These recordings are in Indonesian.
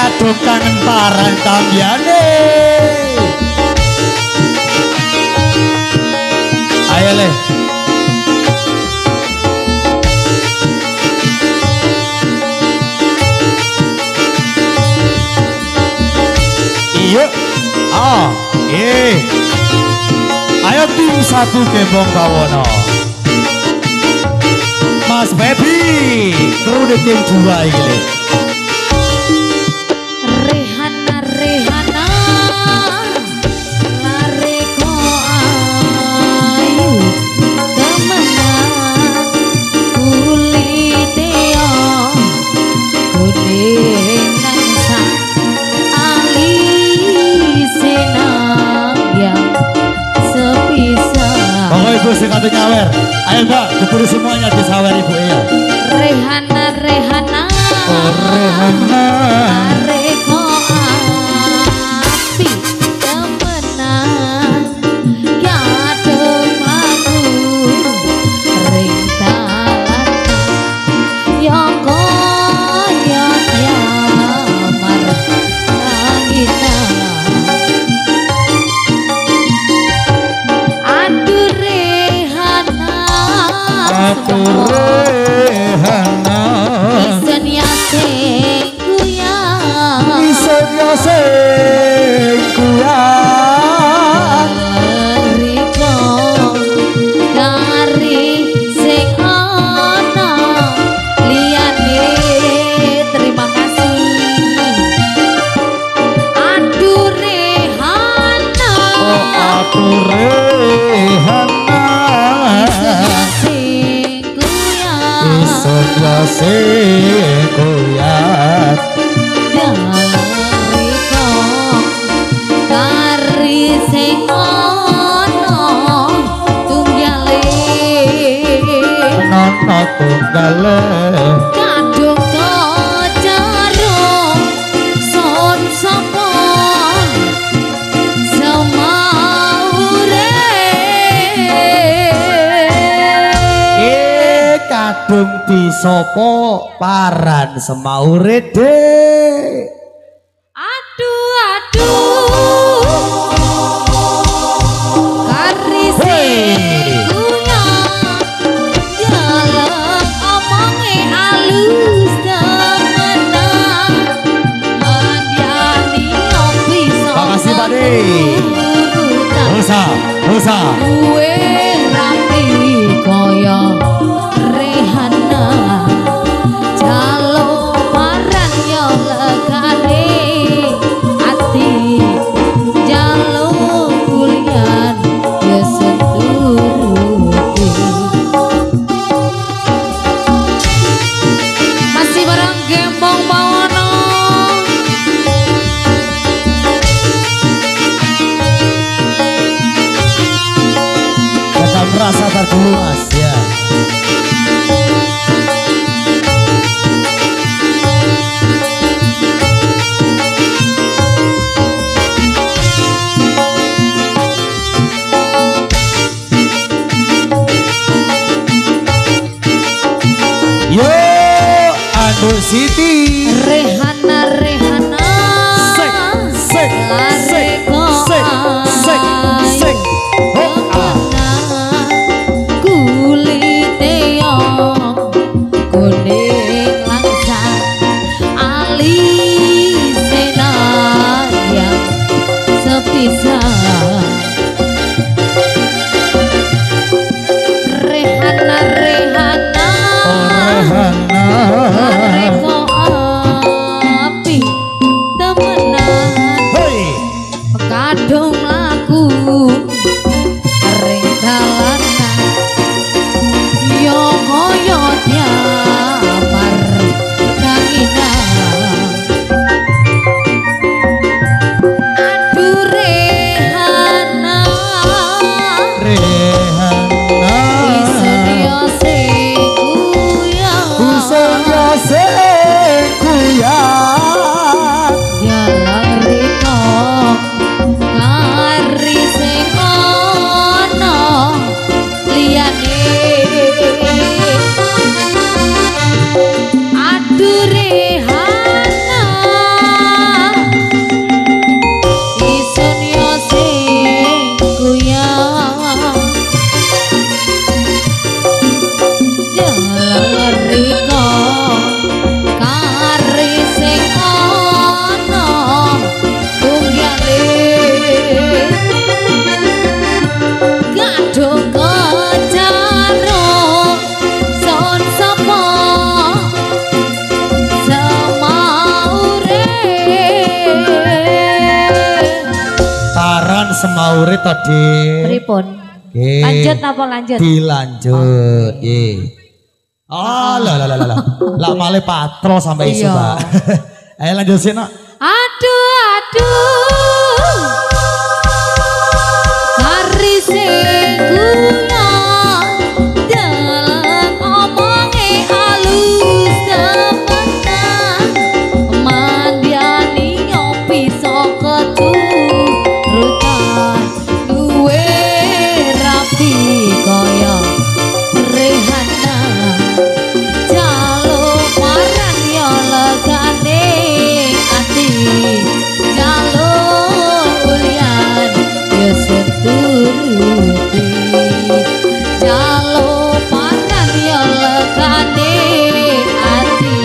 kadung kangen parang tambiane. Ayo le. Iya. Ayo tim satu Gembong Bawono. Mas Baby, kru di tim 2 ini. Rehana Rehana lare ko ayu temenan kulite yo kuning nangsa alise nang yang sepisah. Pokoknya ibu sing kate nyawer. Ayo mbak, diberi semuanya disawer ibu ya. Rehana Rehana Rehana areko api temenan kadung laku ring dalan yo koyo nyamar angina aduh Rehana Rehana isen ya sing kuyang isen ya sing kuyang riko kari sing ana liyane terima kasih aduh Rehana aduh Rehana sing kuyang isen ya sing kuyang riko kari sing ana tunggale nono tunggale kadung kacarung son sapa semaure kadung disopo paran semaure dek. aduh kari sing kuyang jalan omonge alus temenan mandiani opi Makasih, Pak De. Rosa Gue rapi koyo Rehana jalo paran yo legane ati jalo kulian yo seturuti masih bareng Gembong Bawono. Kita merasa dulu mas ya. Yo Anu Siti Rehana Rehana sek sek sek sek sek sek kulite yo kuning langsa alise yang sepisah Rehana Rehana Rehana areko sahure to, Dik. Pripun? Nggih. Lanjut apa lanjut? Dilanjut. Nggih. Oh, lah. Lah male patrol sampai isu, Iya. Mbak. Ayo lanjut sih, Nak. Aduh Hari segula dalam omonge halus temenan mandiani ngopi saka turutan duwe rapi kaya Rehana jaluk maran ya legane ati jaluk ulian ya seturuti jaluk maran ya legane ati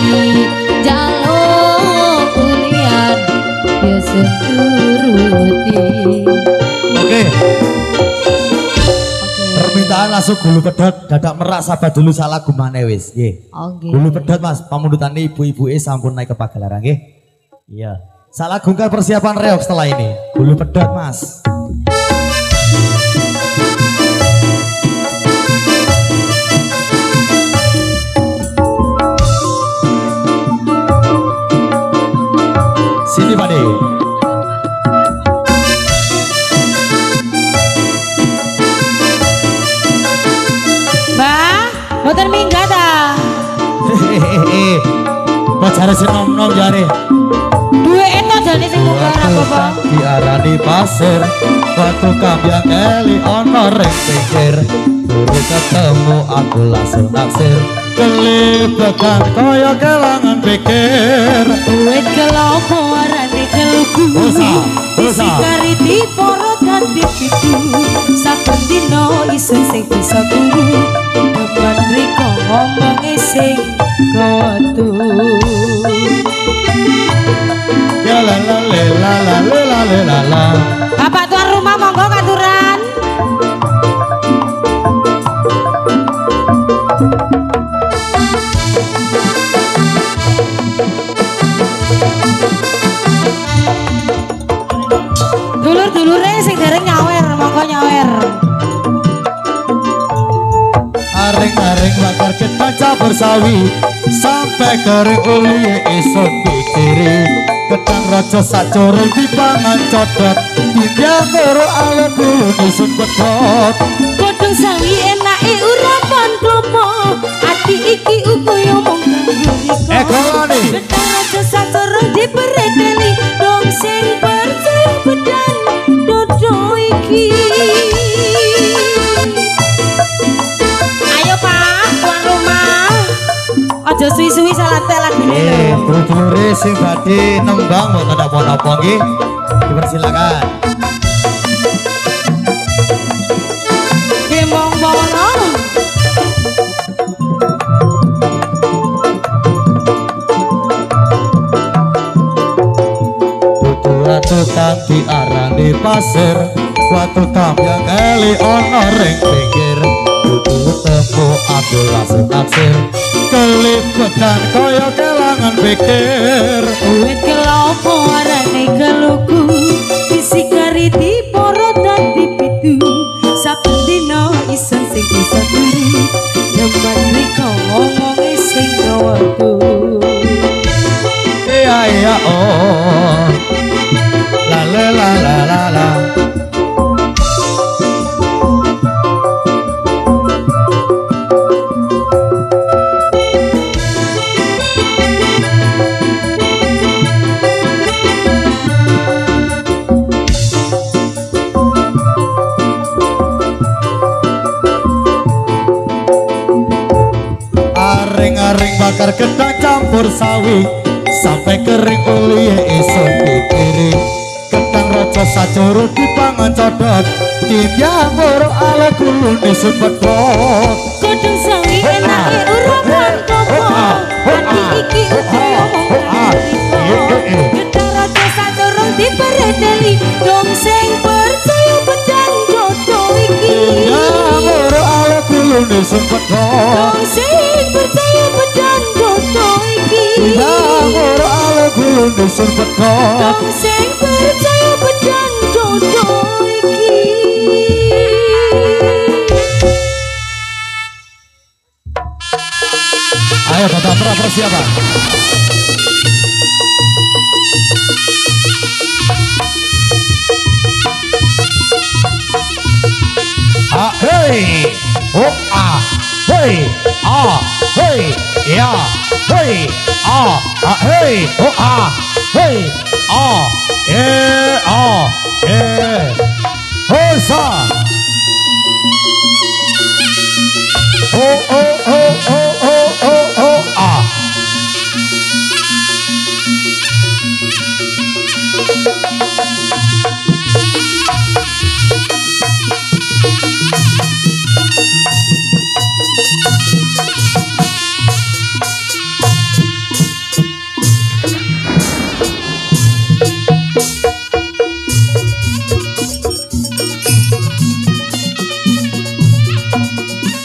jaluk ulian ya seturuti. Oke. Permintaan langsung gulu pedot dadak merak sabar dulu salah gumane wis nggih. Oke. Gulu pedot Mas, pamundutane ibu-ibu sampun naik ke Pagelaran nggih. Iya. Salah gungkar persiapan reok setelah ini. Gulu pedot Mas. Sini Pak De. Boten minggat ta. Kok jare sing nom-nom jare. Duwe itu jane sing munggah apa-apa. Diarani pasir, waktu kambyang eli ono ring pikir. Turu ketemu aku langsung naksir. Kelibekan kaya kelangan pikir. Duit kelopo arane keluku. Dosa. Kariti poro ganti pitu. Saben dino iseng sing bisa turu. Depan riko ngomongi sing kotu. Ya la la le la la le la le la la. Bapak tuan rumah monggo katuran. Dulur-dulure sing dereng nyawer monggo nyawer. Aring-aring bakar ketan campur sawi sampai kering uli esok pikiri. Ketang raja sacorol dipangan codot tindak karo ala kulo nisun bedot. Godhong sawi enake urapan klopo ati iki upaya mung kanggo riko. Kolani. Ketang raja sacorol diperedeli dong sing percaya bedang dodo iki. Ayo Pak, tuan rumah. Aja suwi-suwi salat lagune lho. Dulur-dulure sing badhe nembang mboten napa-napa nggih. Dipersilakan. Gembong bono. Butuh kang diarani pasir, watu kambyang eli ono ring pinggir. Butuh temu aku langsung naksir. Kelibekan kaya kelangan pikir. Duit kelopo arane keluku isi kariti poro dadi pitu saben dino iseng sing bisa turu depan riko ngomongi sing kotu. Iya oh. La la la la la la. Aring-aring bakar gedang campur sawi sampai kering uli esok pikiri. Gedang raja sajuru dipangan codot tindak moro ala kulo nisun bedot. Godhong sawi enake urapan klopo ati iki upaya mung kanggo riko. Gedang raja sacorong diperedeli dong sing percaya bedang dodo iki. Tindak moro ala kulo nisun bedot. Dong sing percaya bedang dodo iki. Tindak moro ala kulo nisun bedot. Dong sing percaya bedang dodo iki. Ayo Bapak Pra persiapan. Ah hey, oh ah hey, ah hey, ya hey, ah hey, oh ah hey, Hosa. Ah.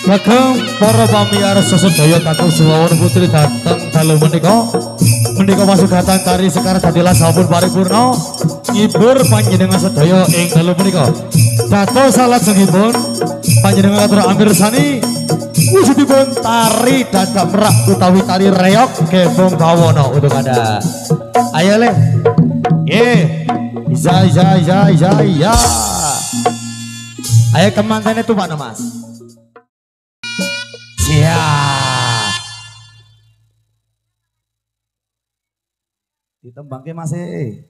Bagong para pamiyar sesedaya kakung Suwawon putri dateng dalu menika masuk datang kari sekar dadilah sampun paripurna ngibur panjenengan sedaya ing dalu menika. Dados salajengipun panjenengan atur amirsani wujudipun tari dadak merak utawi tari reog Gembong Bawana untuk Anda. Ayo le. Iza. Ayo kemantene tuh Pak Mas. Ya. Ditembangke masih.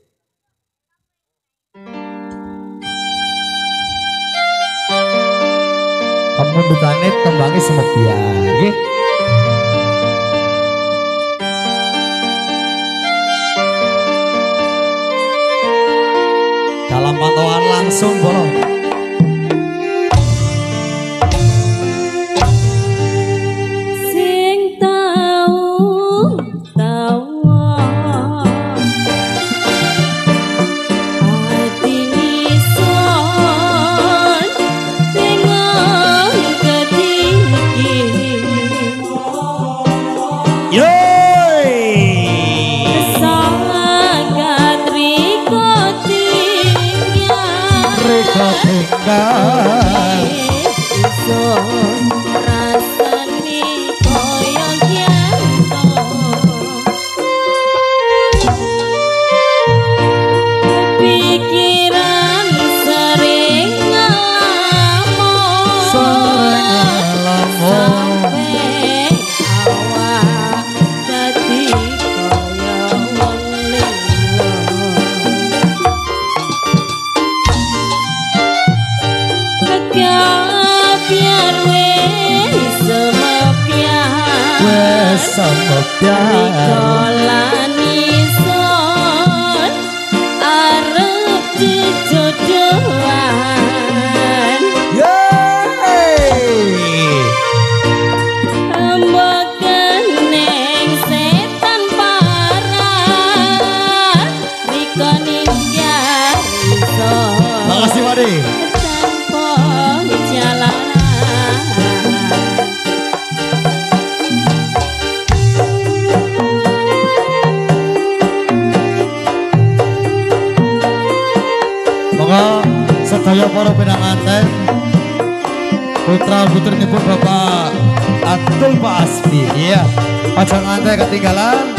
Pemundutane tembangke semedian nggih. Dalam pantauan langsung bolong. Sedaya para pinanganten putra putri nipun Bapak Atul Pak Asmi, iya aja ngantek ketinggalan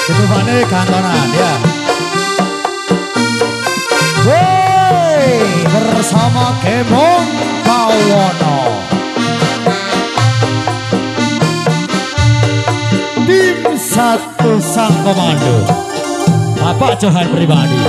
ditupane kantonan ya. Wey, bersama Gembong Bawana tim satu sang komando Bapak Johan pribadi.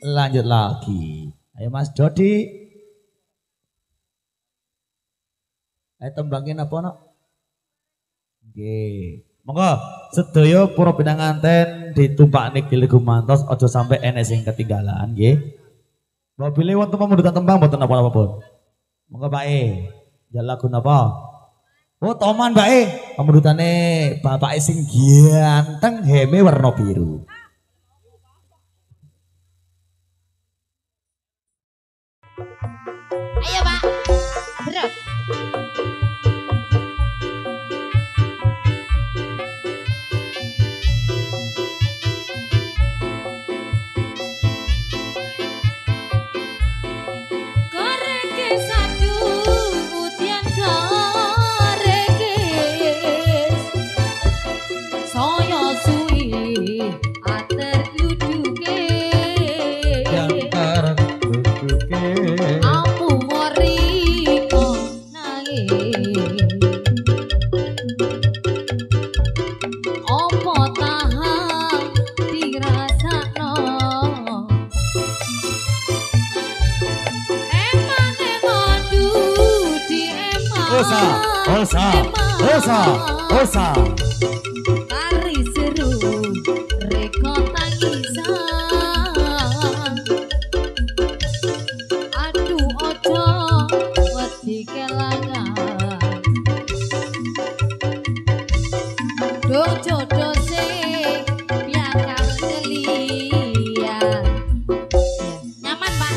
Lanjut lagi. Ayo Mas Dodi. Ayo tembangin apa no? Nggih. Monggo sedaya para pinanganten ditumpakne Gile Gumantos aja sampai enes sing ketinggalan nggih. Mbok pilih wonten pamundhutan tembang mboten apa-apa pun. Monggo Pak E. Ya lagu napa? Oh, Toman Pak E. Pamundhutane Bapak sing ganteng heme warna biru. Ayo Pak, berat. Koreke satu utian korekes saya suwi ater duduke yang karep duduke Osa. Kari seru reko tangisan. Aduh ojo wedi kelangan. Do jodoh sing biakal kelian. Nyaman Pak.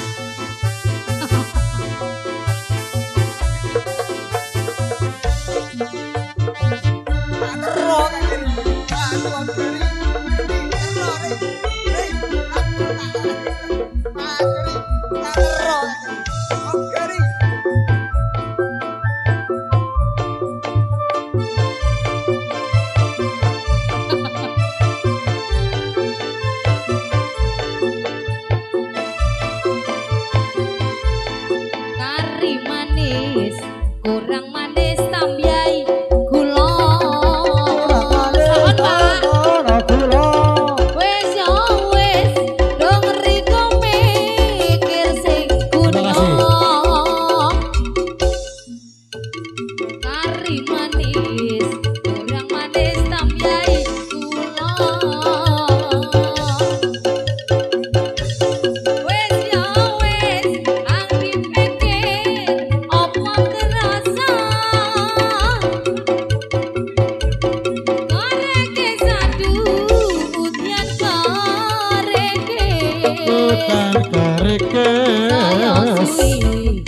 Saya suwi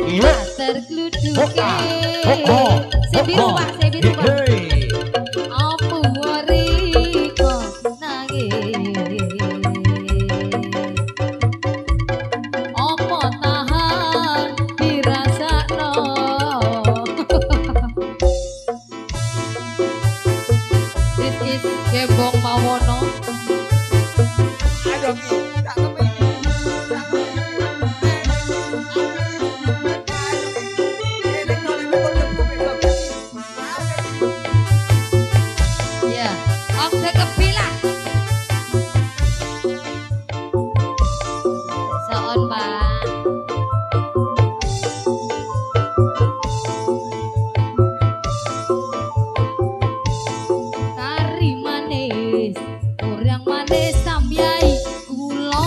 tergluduke saya biru pak saya biru pak apa wari kok nangis apa tahan dirasakno this is gembong mawono Ayo Ki, tak kepingin. Tak kepingin. ya om kepilah soon pak kari manis kurang manis sambiai kula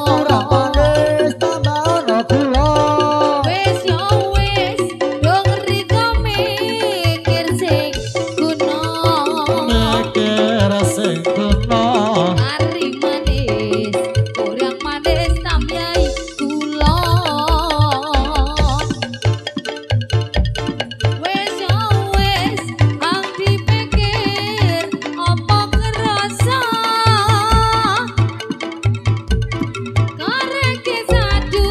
Orang manis tambah gula. wis yo wis dong riko mikir sing guna Mikir sing kena. kari manis kurang manis sambiai kula wis yo wis ang dipikir apa kerasa kareke sadu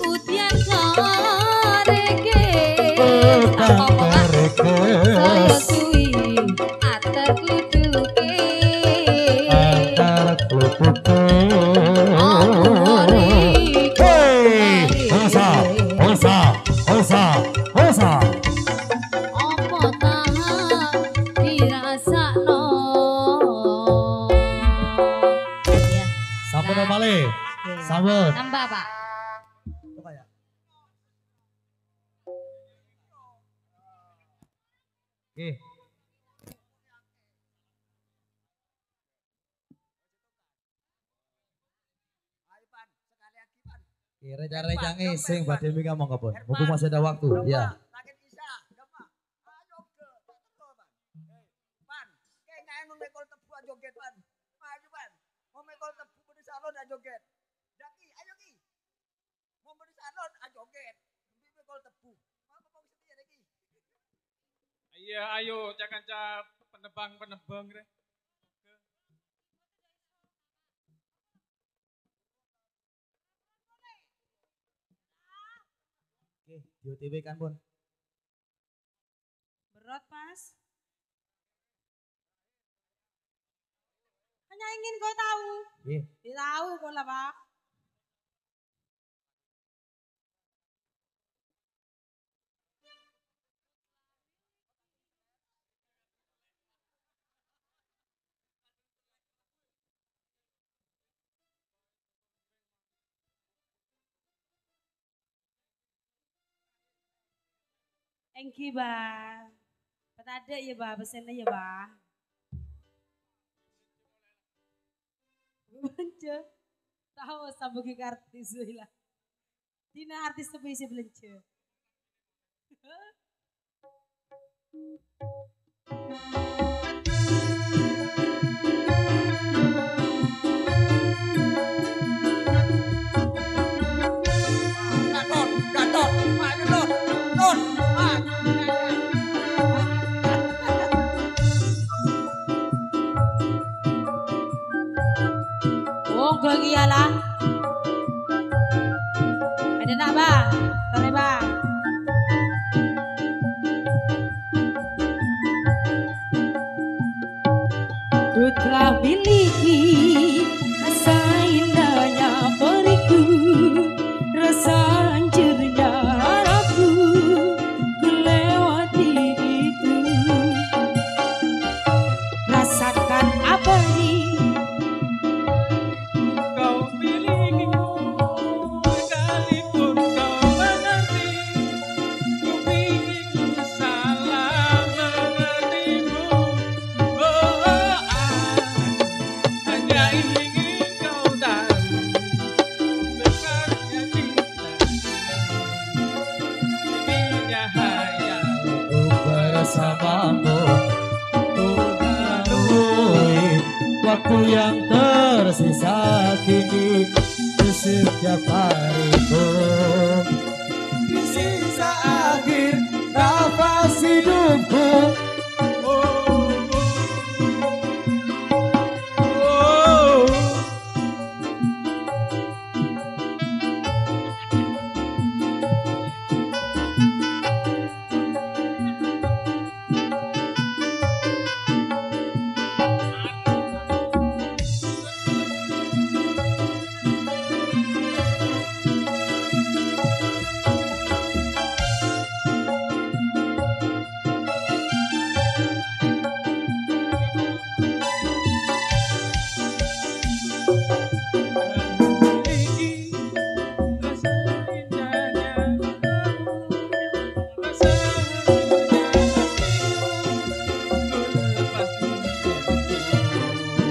utian kareke Utang apa saya kerekes. suwi atar kuduke Antar klupuke. Amori Hei, hosa, hosa, hosa, hosa. apa tahan dirasakno ya Sampun Nah. male. oke. Sampun. Nambah pak Oke. Ayo Pan, sekali lagi Pan. Reja-reja ngising badhe mika monggo pun. Mumpung masih ada waktu. Ya. Makin bisa, gampang. Ayo ke, betul Pan. Pan, kayak nggak enak mekol tebu aja joget Pan. Ayo Pan, mau mekol tebu beri salon aja joget. Daki, ayo Ki. Mau beri salon aja joget. Beri mekol tebu. Mau apa setia Ki? Iya, ayo jangan cap penebang re. Oke, di OTW kan pun. berat mas hanya ingin kau tahu Nggih. tahu kau lah pak Thank you, Ba. Petade ya, Ba. Pesennya ya, Ba. Belanja. Tahu sambung ke artis lah. Dina artis tapi isi belanja. Gatot, gatot, ayo Don, Don, Oh, gue giyalah. Ada nak, Bang? Tore, Bang. Ku telah miliki rasa indahnya periku, rasa hancurnya harapku, ku lewati itu. Rasakan apa nih? Kau miliki sekalipun kau mengerti, ku ingin salah mengertimu. Oh, hanya ingin kau tahu besarnya cinta, tingginya hayal Untuk bersamamu Tuhan, waktu yang tersisa kini setiap hariku. Di sisa akhir nafas hidupku.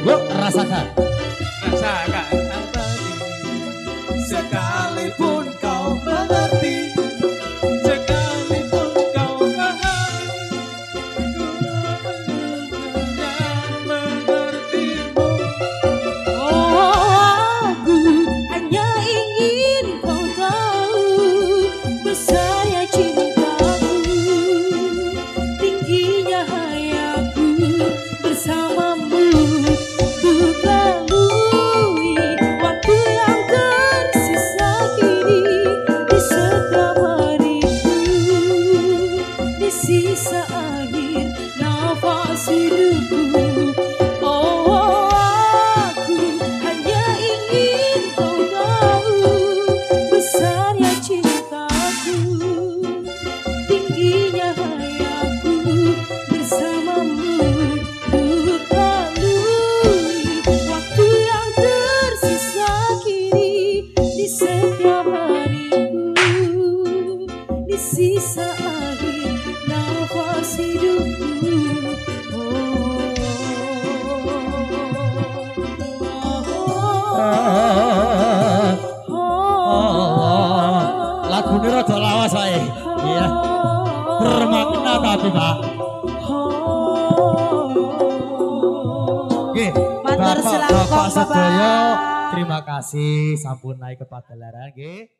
Rasakan Rasakan. Rasakan abadi. Sekalipun kau mengerti, Sekalipun kau memahami, ku dan mengertimu. Oh, aku hanya ingin kau tahu besarnya cintaku, tingginya hayaku bersamamu. Untuk lalui waktu yang tersisa kini di setiap hariku, di sisa akhir nafas hidupku. Oh, aku hanya ingin kau tahu besarnya cintaku, tingginya hayaku bersamamu. Untuk lalui waktu yang tersisa kini di setiap hariku, di sisa akhir nafas hidupku. lagu ini rada lawas wae. Iya. Bermakna tapi, Pak. Oke, Matur selangkung, Bapak sedaya Bapak. terima kasih sampun naik ke pagelaran nggih.